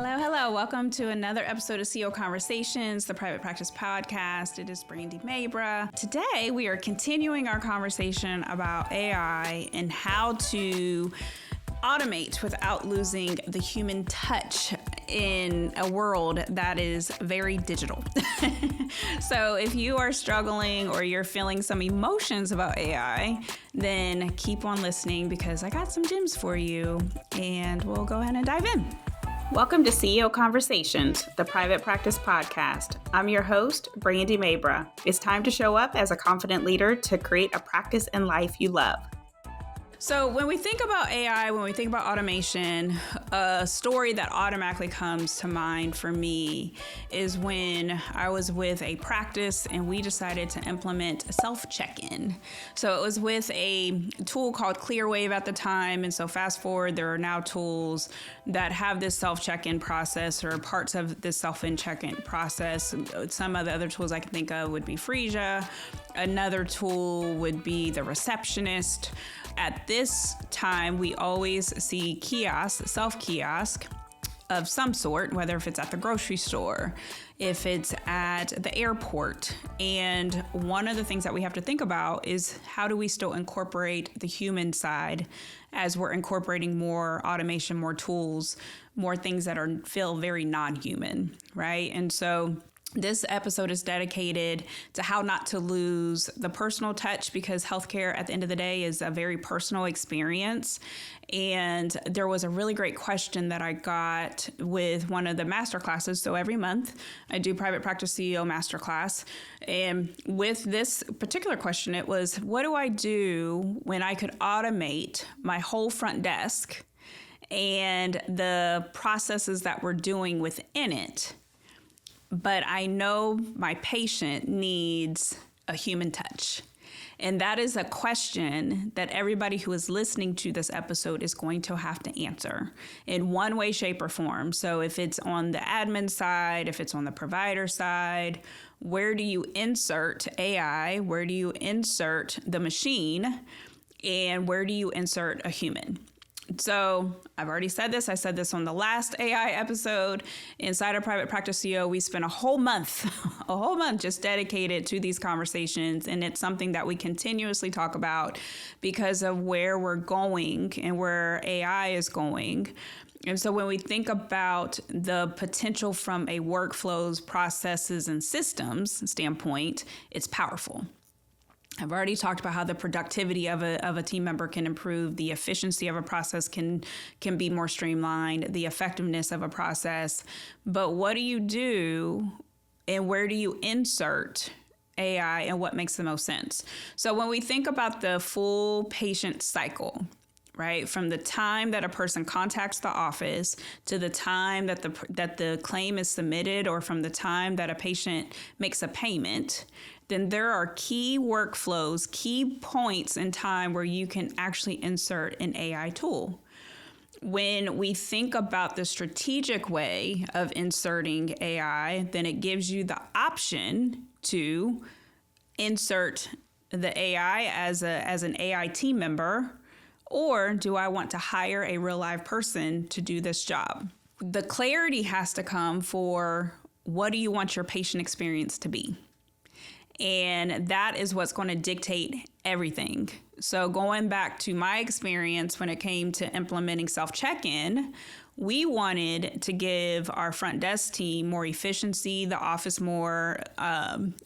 Hello, hello. Welcome to another episode of CEO Conversations, the private practice podcast. It is Brandy Mabra. Today, we are continuing our conversation about AI and how to automate without losing the human touch in a world that is very digital. So if you are struggling or you're feeling some emotions about AI, then keep on listening because I got some gems for you and we'll go ahead and dive in. Welcome to CEO Conversations, the private practice podcast. I'm your host, Brandy Mabra. It's time to show up as a confident leader to create a practice and life you love. So when we think about AI, when we think about automation, a story that automatically comes to mind for me is when I was with a practice and we decided to implement a self-check-in. So it was with a tool called Clearwave at the time. And so fast forward, there are now tools that have this self-check-in process or parts of this self-check-in process. Some of the other tools I can think of would be Frisia. Another tool would be the Receptionist. At this time, we always see self-kiosk of some sort, whether if it's at the grocery store, if it's at the airport. And one of the things that we have to think about is how do we still incorporate the human side as we're incorporating more automation, more tools, more things that feel very non-human, right? And so this episode is dedicated to how not to lose the personal touch because healthcare at the end of the day is a very personal experience. And there was a really great question that I got with one of the master classes. So every month I do private practice CEO masterclass. And with this particular question, it was, what do I do when I could automate my whole front desk and the processes that we're doing within it? But I know my patient needs a human touch. And that is a question that everybody who is listening to this episode is going to have to answer in one way, shape, or form. So if it's on the admin side, if it's on the provider side, where do you insert AI? Where do you insert the machine? And where do you insert a human? So I've already said this. I said this on the last AI episode. Inside of Private Practice CEO, we spent a whole month just dedicated to these conversations. And it's something that we continuously talk about because of where we're going and where AI is going. And so when we think about the potential from a workflows, processes, and systems standpoint, it's powerful. I've already talked about how the productivity of a team member can improve, the efficiency of a process can be more streamlined, the effectiveness of a process. But what do you do and where do you insert AI and what makes the most sense? So when we think about the full patient cycle, right, from the time that a person contacts the office to the time that the claim is submitted or from the time that a patient makes a payment, then there are key workflows, key points in time where you can actually insert an AI tool. When we think about the strategic way of inserting AI, then it gives you the option to insert the AI as an AI team member, or do I want to hire a real live person to do this job? The clarity has to come for what do you want your patient experience to be? And that is what's going to dictate everything. So going back to my experience when it came to implementing self-check-in, we wanted to give our front desk team more efficiency, the office more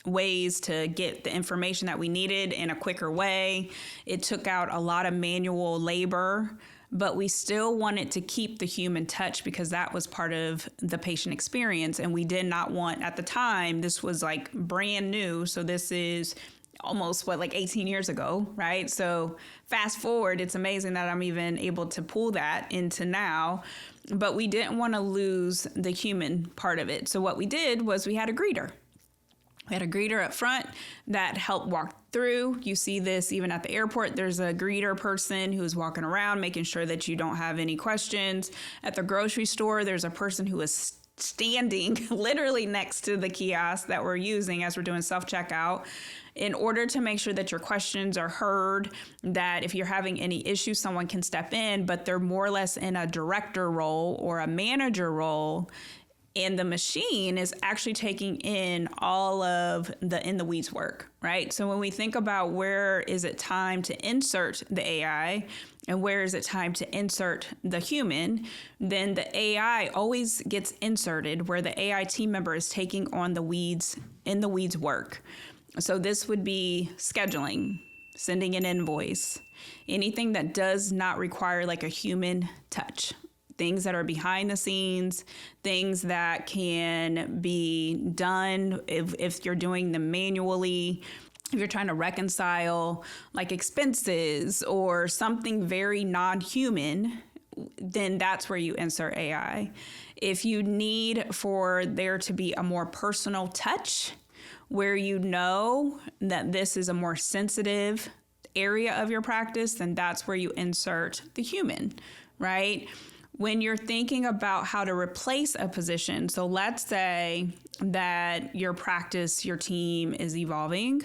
ways to get the information that we needed in a quicker way. It took out a lot of manual labor, but we still wanted to keep the human touch because that was part of the patient experience. And we did not want, at the time, this was like brand new. So this is almost like 18 years ago, right? So fast forward, it's amazing that I'm even able to pull that into now, but we didn't want to lose the human part of it. So what we did was we had a greeter. We had a greeter up front that helped walk through. You see this even at the airport. There's a greeter person who's walking around, making sure that you don't have any questions. At the grocery store, there's a person who is standing literally next to the kiosk that we're using as we're doing self-checkout in order to make sure that your questions are heard, that if you're having any issues, someone can step in, but they're more or less in a director role or a manager role. And the machine is actually taking in all of the in the weeds work, right? So when we think about where is it time to insert the AI and where is it time to insert the human, then the AI always gets inserted where the AI team member is taking on the weeds, in the weeds work. So this would be scheduling, sending an invoice, anything that does not require like a human touch. Things that are behind the scenes, things that can be done if you're doing them manually, if you're trying to reconcile like expenses or something very non-human, then that's where you insert AI. If you need for there to be a more personal touch, where you know that this is a more sensitive area of your practice, then that's where you insert the human, right? When you're thinking about how to replace a position, so let's say that your practice, your team is evolving,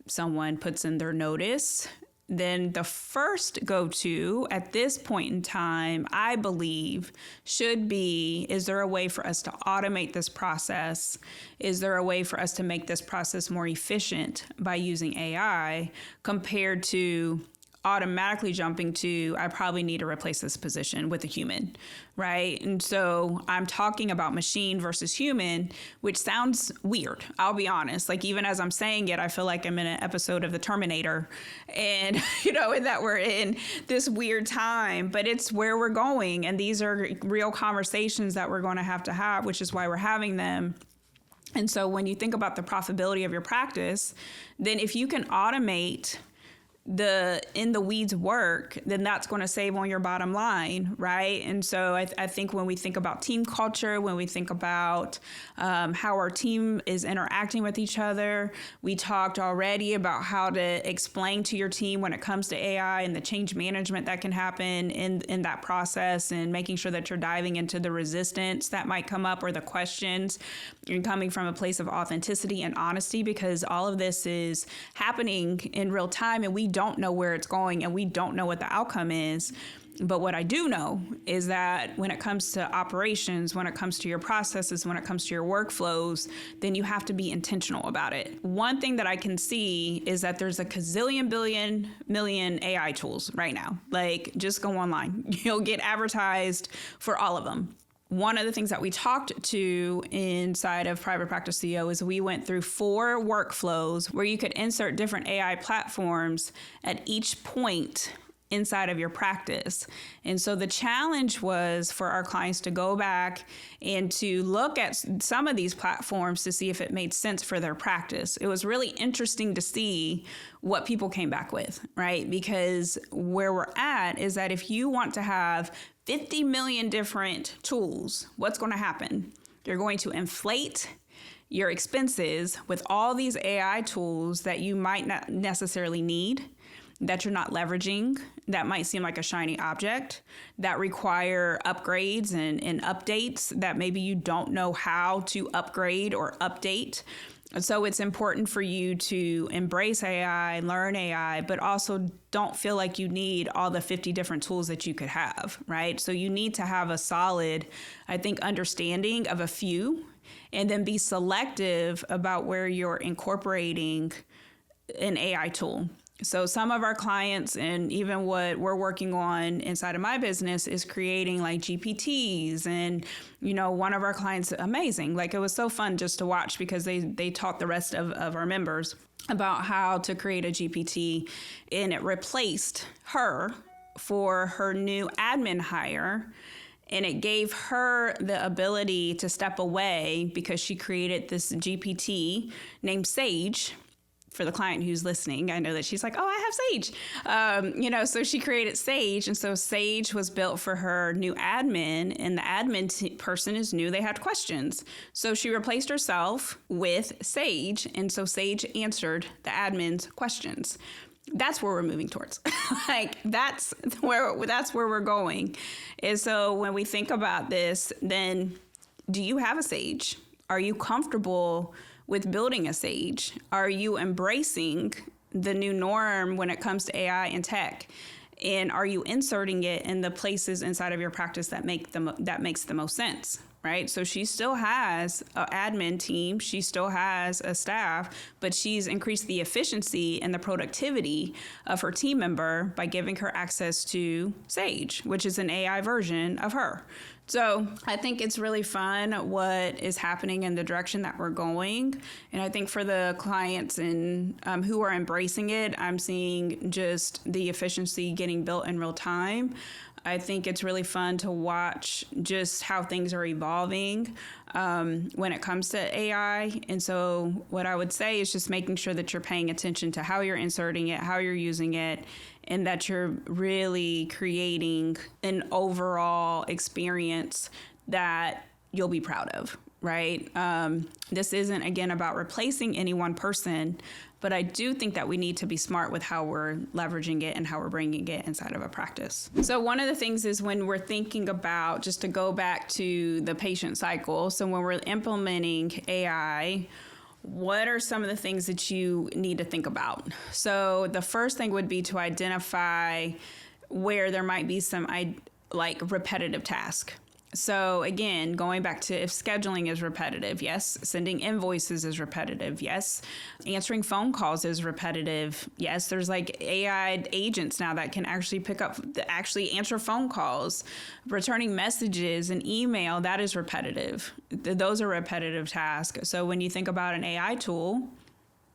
someone puts in their notice, then the first go-to at this point in time, I believe, should be, is there a way for us to automate this process? Is there a way for us to make this process more efficient by using AI compared to automatically jumping to, I probably need to replace this position with a human, right? And so I'm talking about machine versus human, which sounds weird. I'll be honest. Like even as I'm saying it, I feel like I'm in an episode of The Terminator and, and that we're in this weird time, but it's where we're going. And these are real conversations that we're going to have, which is why we're having them. And so when you think about the profitability of your practice, then if you can automate the in the weeds work, then that's going to save on your bottom line, right? And so I think when we think about team culture, when we think about how our team is interacting with each other, we talked already about how to explain to your team when it comes to AI and the change management that can happen in that process, and making sure that you're diving into the resistance that might come up or the questions, and coming from a place of authenticity and honesty, because all of this is happening in real time and we don't know where it's going and we don't know what the outcome is. But what I do know is that when it comes to operations, when it comes to your processes, when it comes to your workflows, then you have to be intentional about it. One thing that I can see is that there's a gazillion billion million AI tools right now. Like just go online. You'll get advertised for all of them. One of the things that we talked to inside of Private Practice CEO is we went through 4 workflows where you could insert different AI platforms at each point inside of your practice. And so the challenge was for our clients to go back and to look at some of these platforms to see if it made sense for their practice. It was really interesting to see what people came back with, right? Because where we're at is that if you want to have 50 million different tools, what's going to happen? You're going to inflate your expenses with all these AI tools that you might not necessarily need, that you're not leveraging, that might seem like a shiny object, that require upgrades and updates that maybe you don't know how to upgrade or update. So it's important for you to embrace AI, learn AI, but also don't feel like you need all the 50 different tools that you could have, right? So you need to have a solid, I think, understanding of a few, and then be selective about where you're incorporating an AI tool. So some of our clients, and even what we're working on inside of my business, is creating like GPTs. And, one of our clients, amazing. Like it was so fun just to watch because they taught the rest of our members about how to create a GPT, and it replaced her for her new admin hire. And it gave her the ability to step away because she created this GPT named Sage. For the client who's listening, I know that she's like, oh, I have Sage. So she created Sage. And so Sage was built for her new admin, and the admin person is new. They had questions. So she replaced herself with Sage. And so Sage answered the admin's questions. That's where we're moving towards. That's where we're going. And so when we think about this, then do you have a Sage? Are you comfortable with building a Sage? Are you embracing the new norm when it comes to AI and tech? And are you inserting it in the places inside of your practice that makes the most sense? Right? So she still has an admin team, she still has a staff, but she's increased the efficiency and the productivity of her team member by giving her access to Sage, which is an AI version of her. So I think it's really fun what is happening in the direction that we're going. And I think for the clients and who are embracing it, I'm seeing just the efficiency getting built in real time. I think it's really fun to watch just how things are evolving when it comes to AI. And so what I would say is just making sure that you're paying attention to how you're inserting it, how you're using it, and that you're really creating an overall experience that you'll be proud of, right? This isn't, again, about replacing any one person, but I do think that we need to be smart with how we're leveraging it and how we're bringing it inside of a practice. So one of the things is when we're thinking about, just to go back to the patient cycle, so when we're implementing AI, what are some of the things that you need to think about? So the first thing would be to identify where there might be some repetitive task. So again, going back to if scheduling is repetitive, yes. Sending invoices is repetitive, yes. Answering phone calls is repetitive, yes. There's like AI agents now that can actually actually answer phone calls. Returning messages and email, that is repetitive. Those are repetitive tasks. So when you think about an AI tool,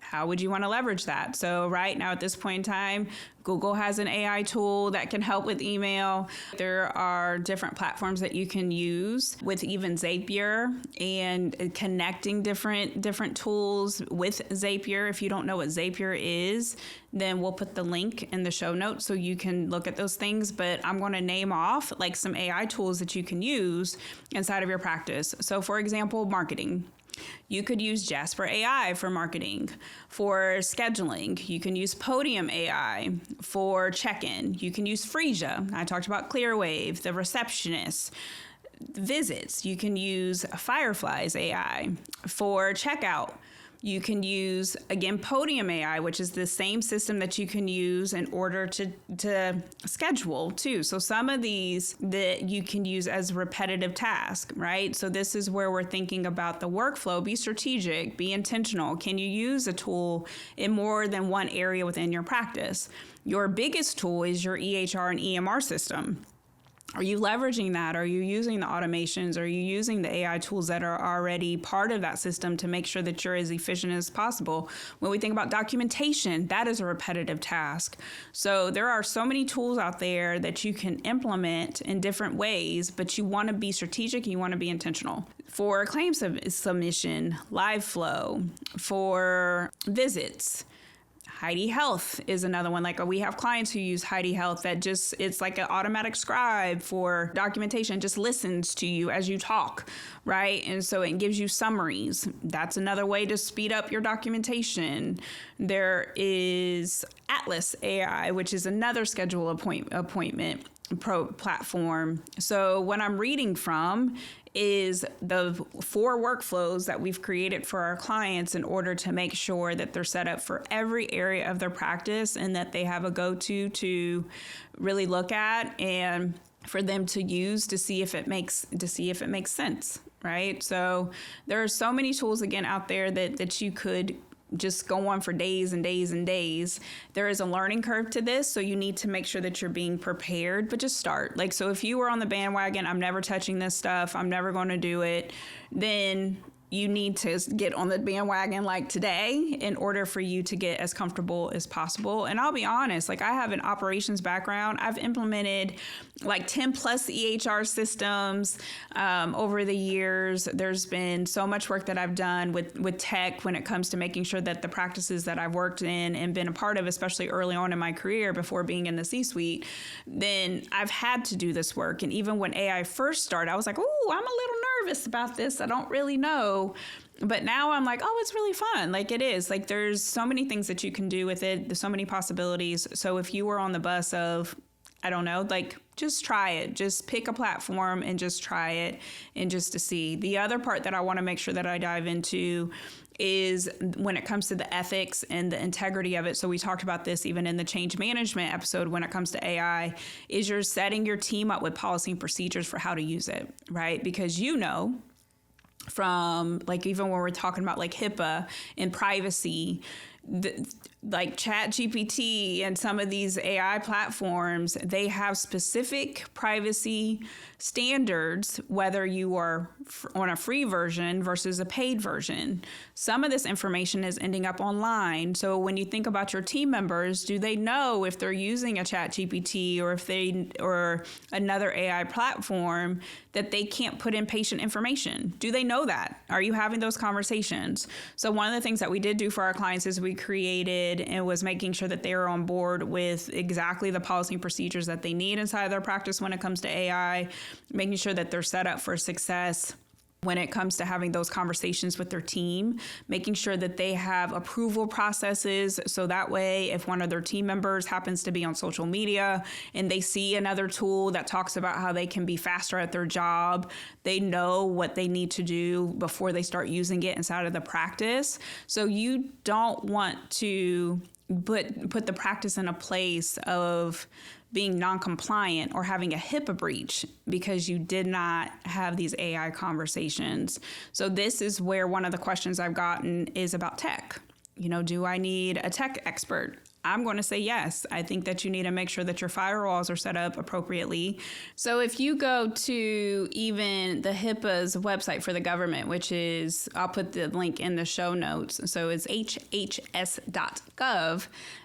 how would you want to leverage that? So right now at this point in time, Google has an AI tool that can help with email. There are different platforms that you can use with even Zapier and connecting different tools with Zapier. If you don't know what Zapier is, then we'll put the link in the show notes so you can look at those things. But I'm going to name off like some AI tools that you can use inside of your practice. So for example, marketing. You could use Jasper AI for marketing. For scheduling, you can use Podium AI. For check-in, you can use Phreesia. I talked about Clearwave, the receptionist. Visits, you can use Fireflies AI. For checkout, you can use, again, Podium AI, which is the same system that you can use in order to schedule too. So some of these that you can use as repetitive tasks, right? So this is where we're thinking about the workflow. Be strategic, be intentional. Can you use a tool in more than one area within your practice? Your biggest tool is your EHR and EMR system. Are you leveraging that? Are you using the automations? Are you using the AI tools that are already part of that system to make sure that you're as efficient as possible? When we think about documentation, that is a repetitive task. So there are so many tools out there that you can implement in different ways, but you want to be strategic and you want to be intentional. For claim submission, live flow, for visits, Heidi Health is another one. Like we have clients who use Heidi Health that it's like an automatic scribe for documentation, just listens to you as you talk, right? And so it gives you summaries. That's another way to speed up your documentation. There is Atlas AI, which is another schedule appointment platform. So what I'm reading from is the 4 workflows that we've created for our clients in order to make sure that they're set up for every area of their practice and that they have a go-to to really look at and for them to use to see if it makes sense, right? So there are so many tools again out there that you could just go on for days and days and days. There is a learning curve to this, so you need to make sure that you're being prepared, but just start. Like, so if you were on the bandwagon, I'm never touching this stuff, I'm never going to do it, then you need to get on the bandwagon like today in order for you to get as comfortable as possible. And I'll be honest, like I have an operations background. I've implemented like 10 plus EHR systems over the years. There's been so much work that I've done with tech when it comes to making sure that the practices that I've worked in and been a part of, especially early on in my career before being in the C-suite, then I've had to do this work. And even when AI first started, I was like, oh, I'm a little nervous about this. I don't really know. But now I'm like, oh, it's really fun. Like it is. Like there's so many things that you can do with it. There's so many possibilities. So if you were on the bus of, I don't know, like just try it. Just pick a platform and just try it and just to see. The other part that I want to make sure that I dive into is when it comes to the ethics and the integrity of it. So we talked about this even in the change management episode when it comes to AI, is you're setting your team up with policy and procedures for how to use it, right? Because from like even when we're talking about like HIPAA and privacy, like ChatGPT and some of these AI platforms, they have specific privacy standards, whether you are on a free version versus a paid version. Some of this information is ending up online. So when you think about your team members, do they know if they're using a ChatGPT or another AI platform that they can't put in patient information? Do they know that? Are you having those conversations? So one of the things that we did do for our clients is we created and was making sure that they are on board with exactly the policy and procedures that they need inside of their practice when it comes to AI, making sure that they're set up for success when it comes to having those conversations with their team, making sure that they have approval processes. So that way, if one of their team members happens to be on social media and they see another tool that talks about how they can be faster at their job, they know what they need to do before they start using it inside of the practice. So you don't want to put the practice in a place of being non-compliant or having a HIPAA breach because you did not have these AI conversations. So this is where one of the questions I've gotten is about tech. Do I need a tech expert? I'm going to say yes. I think that you need to make sure that your firewalls are set up appropriately. So if you go to even the HIPAA's website for the government, which is, I'll put the link in the show notes. So it's hhs.gov.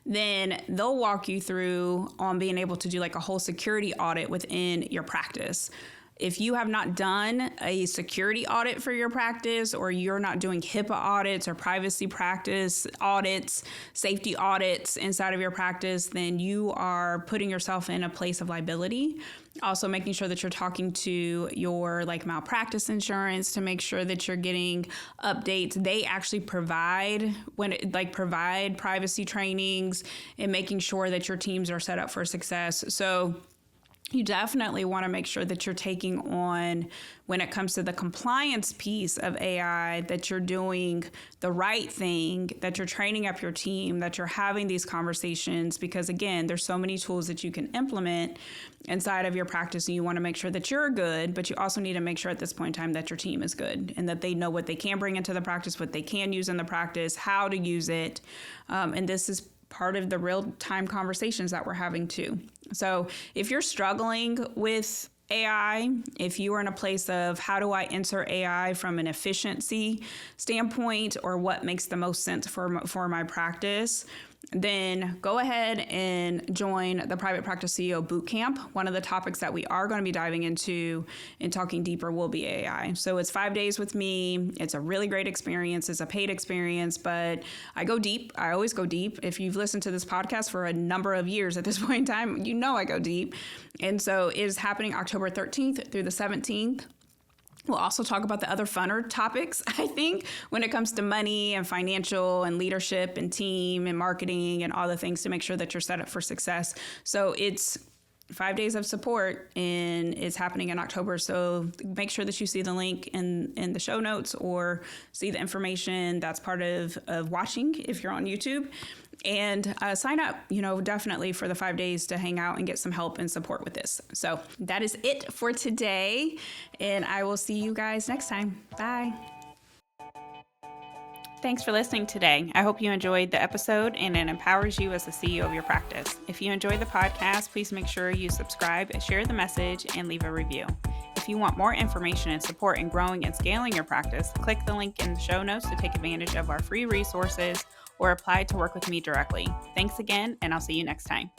Then they'll walk you through on being able to do like a whole security audit within your practice. If you have not done a security audit for your practice, or you're not doing HIPAA audits or privacy practice audits, safety audits inside of your practice, then you are putting yourself in a place of liability. Also making sure that you're talking to your like malpractice insurance to make sure that you're getting updates. They actually provide privacy trainings and making sure that your teams are set up for success. So you definitely want to make sure that you're taking on, when it comes to the compliance piece of AI, that you're doing the right thing, that you're training up your team, that you're having these conversations, because again, there's so many tools that you can implement inside of your practice, and you want to make sure that you're good, but you also need to make sure at this point in time that your team is good and that they know what they can bring into the practice, what they can use in the practice, how to use it. And this is part of the real-time conversations that we're having too. So if you're struggling with AI, if you are in a place of how do I insert AI from an efficiency standpoint, or what makes the most sense for my practice, then go ahead and join the Private Practice CEO Bootcamp. One of the topics that we are going to be diving into and talking deeper will be AI. So it's 5 days with me. It's a really great experience. It's a paid experience, but I go deep. I always go deep. If you've listened to this podcast for a number of years at this point in time, you know I go deep. And so it is happening October 13th through the 17th. We'll also talk about the other funner topics, I think, when it comes to money and financial and leadership and team and marketing and all the things to make sure that you're set up for success. So it's 5 days of support, and it's happening in October. So make sure that you see the link in the show notes, or see the information that's part of watching if you're on YouTube. And sign up, definitely for the 5 days to hang out and get some help and support with this. So that is it for today. And I will see you guys next time. Bye. Thanks for listening today. I hope you enjoyed the episode and it empowers you as the CEO of your practice. If you enjoyed the podcast, please make sure you subscribe, share the message, and leave a review. If you want more information and support in growing and scaling your practice, click the link in the show notes to take advantage of our free resources or apply to work with me directly. Thanks again, and I'll see you next time.